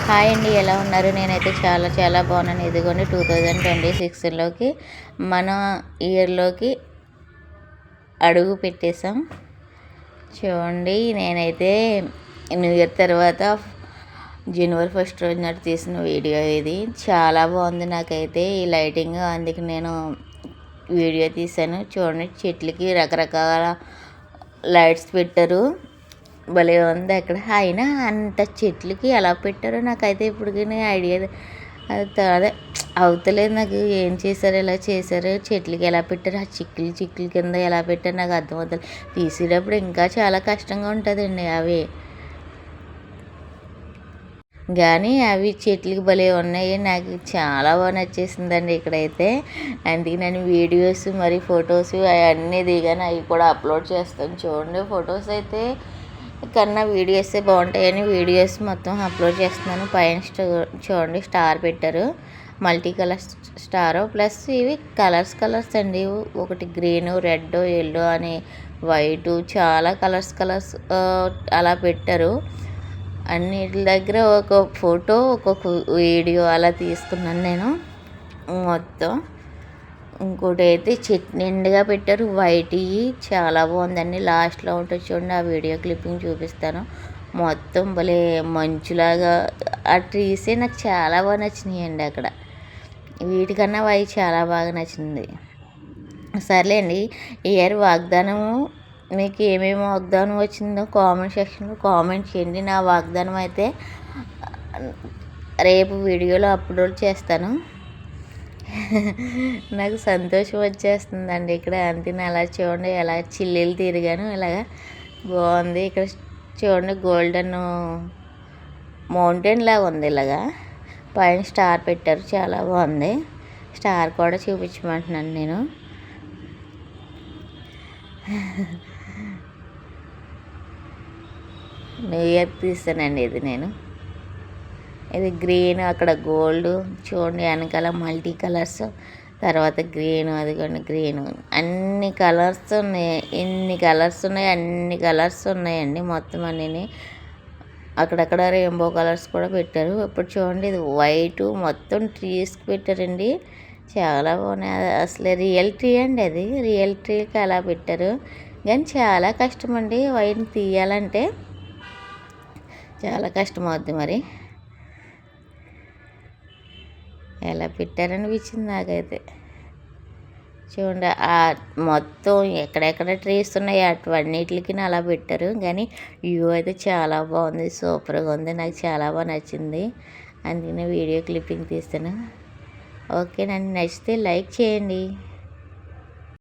Hi అండి, ఎలా ఉన్నారు? నేనైతే చాలా చాలా బాగున్నాను. ఇదిగోండి 2026లోకి మన ఇయర్లోకి అడుగు పెట్టేసాం. చూడండి, నేనైతే న్యూ ఇయర్ తర్వాత జనవరి 1 రోజు నాటి తీసిన వీడియో ఇది. చాలా బాగుంది నాకైతే ఈ లైటింగ్, అందుకే నేను వీడియో తీశాను. చూడండి, చెట్లకి రకరకాల లైట్స్ పెట్టారు, భలే ఉంది. అక్కడ అయినా అంత చెట్లకి ఎలా పెట్టారో నాకైతే ఇప్పటికీ ఐడియా అదే అవుతలేదు నాకు. ఏం చేశారు, ఎలా చేశారు, చెట్లకి ఎలా పెట్టారు, ఆ చిక్కులు కింద ఎలా పెట్టారు నాకు అర్థమవుతుంది. తీసేటప్పుడు ఇంకా చాలా కష్టంగా ఉంటుందండి అవి, కానీ అవి చెట్లకి భలే ఉన్నాయి. నాకు చాలా బాగా నచ్చేసిందండి ఇక్కడైతే. అందుకే నేను వీడియోస్ మరి ఫొటోస్ అవన్నీ దిగాను, అవి కూడా అప్లోడ్ చేస్తాను. చూడండి, ఫొటోస్ అయితే కన్నా వీడియోసే బాగుంటాయని వీడియోస్ మొత్తం అప్లోడ్ చేస్తున్నాను. పైన చూడండి స్టార్ పెట్టారు, మల్టీ కలర్ స్టార్, ప్లస్ ఇవి కలర్స్ అండి. ఒకటి గ్రీన్, రెడ్, ఎల్లో అని, వైటు, చాలా కలర్స్ అలా పెట్టారు. అన్నిటి దగ్గర ఒక ఫోటో ఒక్కొక్క వీడియో అలా తీసుకున్నాను నేను మొత్తం. ఇంకోటి అయితే చెట్టు నిండుగా పెట్టారు, వైట్, చాలా బాగుందండి. లాస్ట్లో ఉంటుంది చూడండి, ఆ వీడియో క్లిప్పింగ్ చూపిస్తాను. మొత్తం భలే మంచులాగా ఆ ట్రీసే నాకు చాలా బాగా నచ్చినాయండి అక్కడ. వీటికన్నా అవి చాలా బాగా నచ్చింది. సర్లేండి, ఈ ఇయర్ వాగ్దానము మీకు ఏమేమి వాగ్దానం వచ్చిందో కామెంట్ సెక్షన్లో కామెంట్ చేయండి. నా వాగ్దానం అయితే రేపు వీడియోలో అప్లోడ్ చేస్తాను. నాకు సంతోషం వచ్చేస్తుందండి ఇక్కడ. అంతేనా, అలా చూడండి ఎలా చిల్లీలు తిరిగాను, ఇలాగా బాగుంది. ఇక్కడ చూడండి గోల్డెన్ మౌంటైన్ లాగా ఉంది, ఇలాగా పైన స్టార్ పెట్టారు, చాలా బాగుంది. స్టార్ కూడా చూపించమంటున్నాను నేను. న్యూ ఇయర్ తీస్తానండి ఇది నేను. ఇది గ్రీన్, అక్కడ గోల్డ్, చూడండి వెనకాల మల్టీ కలర్స్, తర్వాత గ్రీన్, అదిగోండి గ్రీన్, అన్ని కలర్స్ ఉన్నాయి. ఎన్ని కలర్స్ ఉన్నాయి, అన్ని కలర్స్ ఉన్నాయండి మొత్తం అన్నీ. అక్కడక్కడ రెయిన్బో కలర్స్ కూడా పెట్టారు. ఇప్పుడు చూడండి, ఇది వైట్ మొత్తం ట్రీస్కి పెట్టారండి, చాలా బాగున్నాయి. అసలు రియల్ ట్రీ అండి, అది రియల్ ట్రీకి అలా పెట్టారు. కానీ చాలా కష్టం అండి వైట్ని తీయాలంటే, చాలా కష్టం అవుద్ది. మరి ఎలా పెట్టారనిపించింది నాకైతే. చూడండి, ఆ మొత్తం ఎక్కడెక్కడ ట్రీస్ ఉన్నాయి అటువన్నిటికి అలా పెట్టారు. కానీ వ్యూ అయితే చాలా బాగుంది, సూపర్గా ఉంది, నాకు చాలా బాగా నచ్చింది. అందుకనే వీడియో క్లిప్పింగ్ తీస్తాను. ఓకే, నన్ను నచ్చితే లైక్ చేయండి.